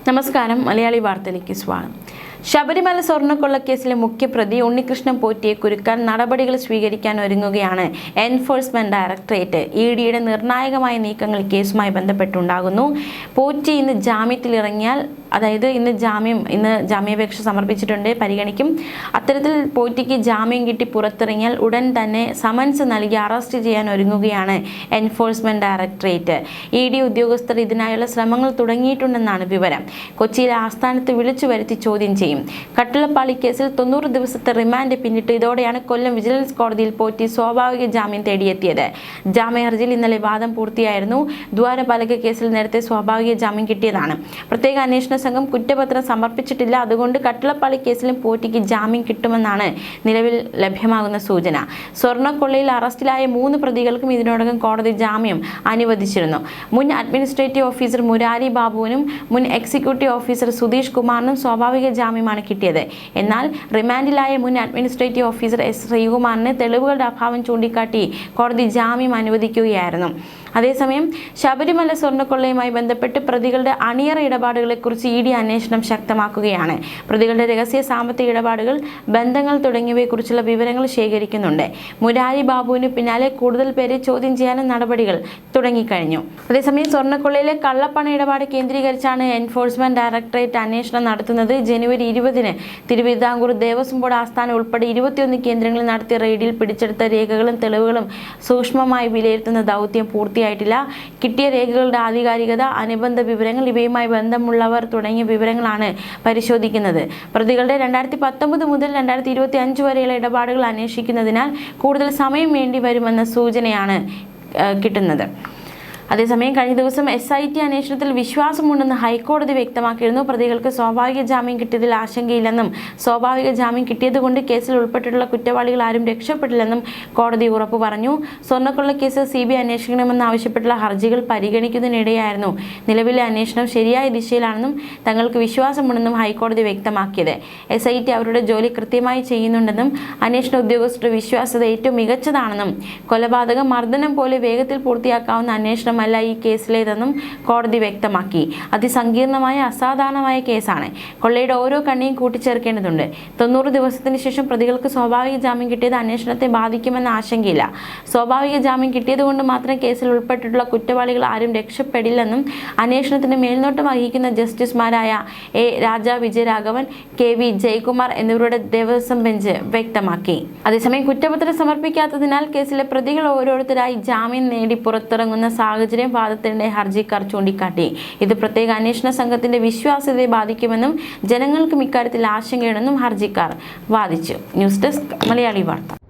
നമസ്കാരം. മലയാളി വാർത്തയിലേക്ക് സ്വാഗതം. ശബരിമല സ്വർണ്ണക്കൊള്ളക്കേസിലെ മുഖ്യപ്രതി ഉണ്ണികൃഷ്ണൻ പോറ്റിയെ കുരുക്കാൻ നടപടികൾ സ്വീകരിക്കാൻ ഒരുങ്ങുകയാണ് എൻഫോഴ്സ്മെന്റ് ഡയറക്ടറേറ്റ്. ഇഡിയുടെ നിർണായകമായ നീക്കങ്ങൾ കേസുമായി ബന്ധപ്പെട്ടുണ്ടാകുന്നു. പോറ്റി ഇന്ന് ജാമ്യത്തിലിറങ്ങിയാൽ, അതായത് ഇന്ന് ജാമ്യാപേക്ഷ സമർപ്പിച്ചിട്ടുണ്ട്, പരിഗണിക്കും. അത്തരത്തിൽ പോറ്റിക്ക് ജാമ്യം കിട്ടി പുറത്തിറങ്ങിയാൽ ഉടൻ തന്നെ സമൻസ് നൽകി അറസ്റ്റ് ചെയ്യാൻ ഒരുങ്ങുകയാണ് എൻഫോഴ്സ്മെന്റ് ഡയറക്ടറേറ്റ്. ഇഡി ഉദ്യോഗസ്ഥർ ഇതിനായുള്ള ശ്രമങ്ങൾ തുടങ്ങിയിട്ടുണ്ടെന്നാണ് വിവരം. കൊച്ചിയിലെ ആസ്ഥാനത്ത് വിളിച്ചു വരുത്തി ചോദ്യം ചെയ്യും. കട്ടിളപ്പാളി കേസിൽ 90 ദിവസത്തെ റിമാൻഡ് പിന്നിട്ട് ഇതോടെയാണ് കൊല്ലം വിജിലൻസ് കോടതിയിൽ പോറ്റി സ്വാഭാവിക ജാമ്യം തേടിയെത്തിയത്. ജാമ്യ ഹർജിയിൽ ഇന്നലെ വാദം പൂർത്തിയായിരുന്നു. ദ്വാരപാലക കേസിൽ നേരത്തെ സ്വാഭാവിക ജാമ്യം കിട്ടിയതാണ്. പ്രത്യേക അന്വേഷണ സംഘം കുറ്റപത്രം സമർപ്പിച്ചിട്ടില്ല. അതുകൊണ്ട് കട്ടിളപ്പാളി കേസിലും പോറ്റിക്ക് ജാമ്യം കിട്ടുമെന്നാണ് നിലവിൽ ലഭ്യമാകുന്ന സൂചന. സ്വർണ്ണക്കൊള്ളയിൽ അറസ്റ്റിലായ 3 പ്രതികൾക്കും ഇതിനോടകം കോടതി ജാമ്യം അനുവദിച്ചിരുന്നു. മുൻ അഡ്മിനിസ്ട്രേറ്റീവ് ഓഫീസർ മുരാരി ബാബുവിനും മുൻ എക്സിക്യൂട്ടീവ് ഓഫീസർ സുധീഷ് കുമാറിനും സ്വാഭാവിക ജാമ്യമാണ് കിട്ടിയത്. എന്നാൽ റിമാൻഡിലായ മുൻ അഡ്മിനിസ്ട്രേറ്റീവ് ഓഫീസർ എസ് ശ്രീകുമാറിന് തെളിവുകളുടെ അഭാവം ചൂണ്ടിക്കാട്ടി കോടതി ജാമ്യം അനുവദിക്കുകയായിരുന്നു. അതേസമയം ശബരിമല സ്വർണ്ണക്കൊള്ളയുമായി ബന്ധപ്പെട്ട് പ്രതികളുടെ അണിയറ ഇടപാടുകളെക്കുറിച്ച് ഇഡി അന്വേഷണം ശക്തമാക്കുകയാണ്. പ്രതികളുടെ രഹസ്യ സാമ്പത്തിക ഇടപാടുകൾ, ബന്ധങ്ങൾ തുടങ്ങിയവയെക്കുറിച്ചുള്ള വിവരങ്ങൾ ശേഖരിക്കുന്നുണ്ട്. മുരാരി ബാബുവിന് പിന്നാലെ കൂടുതൽ പേരെ ചോദ്യം ചെയ്യാനും നടപടികൾ തുടങ്ങിക്കഴിഞ്ഞു. അതേസമയം സ്വർണ്ണക്കൊള്ളയിലെ കള്ളപ്പണ ഇടപാട് കേന്ദ്രീകരിച്ചാണ് എൻഫോഴ്സ്മെന്റ് ഡയറക്ടറേറ്റ് അന്വേഷണം നടത്തുന്നത്. ജനുവരി 20-ന് തിരുവിതാംകൂർ ദേവസ്വം ബോർഡ് ആസ്ഥാനം ഉൾപ്പെടെ 21 കേന്ദ്രങ്ങളിൽ നടത്തിയ റെയ്ഡിൽ പിടിച്ചെടുത്ത രേഖകളും തെളിവുകളും സൂക്ഷ്മമായി വിലയിരുത്തുന്ന ദൗത്യം പൂർത്തിയായിട്ടില്ല. കിട്ടിയ രേഖകളുടെ ആധികാരികത, അനുബന്ധ വിവരങ്ങൾ, ഇവയുമായി ബന്ധമുള്ളവർ തുടങ്ങിയ വിവരങ്ങളാണ് പരിശോധിക്കുന്നത്. പ്രതികളുടെ 2019 മുതൽ 2025 വരെയുള്ള ഇടപാടുകൾ അന്വേഷിക്കുന്നതിനാൽ കൂടുതൽ സമയം വേണ്ടി വരുമെന്ന സൂചനയാണ് കിട്ടുന്നത്. അതേസമയം കഴിഞ്ഞ ദിവസം SIT അന്വേഷണത്തിൽ വിശ്വാസമുണ്ടെന്ന് ഹൈക്കോടതി വ്യക്തമാക്കിയിരുന്നു. പ്രതികൾക്ക് സ്വാഭാവിക ജാമ്യം കിട്ടിയതിൽ ആശങ്കയില്ലെന്നും സ്വാഭാവിക ജാമ്യം കിട്ടിയതുകൊണ്ട് കേസിൽ ഉൾപ്പെട്ടിട്ടുള്ള കുറ്റവാളികൾ ആരും രക്ഷപ്പെട്ടില്ലെന്നും കോടതി ഉറപ്പു പറഞ്ഞു. സ്വർണ്ണക്കൊള്ള കേസ് CBI അന്വേഷിക്കണമെന്നാവശ്യപ്പെട്ടുള്ള ഹർജികൾ പരിഗണിക്കുന്നതിനിടെയായിരുന്നു നിലവിലെ അന്വേഷണം ശരിയായ ദിശയിലാണെന്നും തങ്ങൾക്ക് വിശ്വാസമുണ്ടെന്നും ഹൈക്കോടതി വ്യക്തമാക്കിയത്. SIT അവരുടെ ജോലി കൃത്യമായി ചെയ്യുന്നുണ്ടെന്നും അന്വേഷണ ഉദ്യോഗസ്ഥരുടെ വിശ്വാസ്യത ഏറ്റവും മികച്ചതാണെന്നും കൊലപാതകം, മർദ്ദനം പോലെ വേഗത്തിൽ പൂർത്തിയാക്കാവുന്ന അന്വേഷണം അല്ല ഈ കേസിലേതെന്നും കോടതി വ്യക്തമാക്കി. അതിസങ്കീർണമായ, അസാധാരണമായ കേസാണ്. കൊള്ളയുടെ ഓരോ കണ്ണിയും കൂട്ടിച്ചേർക്കേണ്ടതുണ്ട്. 90 ദിവസത്തിന് ശേഷം പ്രതികൾക്ക് സ്വാഭാവിക ജാമ്യം കിട്ടിയത് അന്വേഷണത്തെ ബാധിക്കുമെന്ന ആശങ്കയില്ല. സ്വാഭാവിക ജാമ്യം കിട്ടിയതുകൊണ്ട് മാത്രം കേസിൽ ഉൾപ്പെട്ടിട്ടുള്ള കുറ്റവാളികൾ ആരും രക്ഷപ്പെടില്ലെന്നും അന്വേഷണത്തിന് മേൽനോട്ടം വഹിക്കുന്ന ജസ്റ്റിസുമാരായ A. Raja Vijayaraghavan, KV Jayakumar എന്നിവരുടെ ദേവസ്വം ബെഞ്ച് വ്യക്തമാക്കി. അതേസമയം കുറ്റപത്രം സമർപ്പിക്കാത്തതിനാൽ കേസിലെ പ്രതികൾ ഓരോരുത്തരായി ജാമ്യം നേടി പുറത്തിറങ്ങുന്ന സാഹചര്യം വാദത്തിനിടെ ഹർജിക്കാർ ചൂണ്ടിക്കാട്ടി. ഇത് പ്രത്യേക അന്വേഷണ സംഘത്തിന്റെ വിശ്വാസ്യതയെ ബാധിക്കുമെന്നും ജനങ്ങൾക്കും ഇക്കാര്യത്തിൽ ആശങ്കയുണ്ടെന്നും ഹർജിക്കാർ വാദിച്ചു. ന്യൂസ് ഡെസ്ക്, മലയാളി വാർത്ത.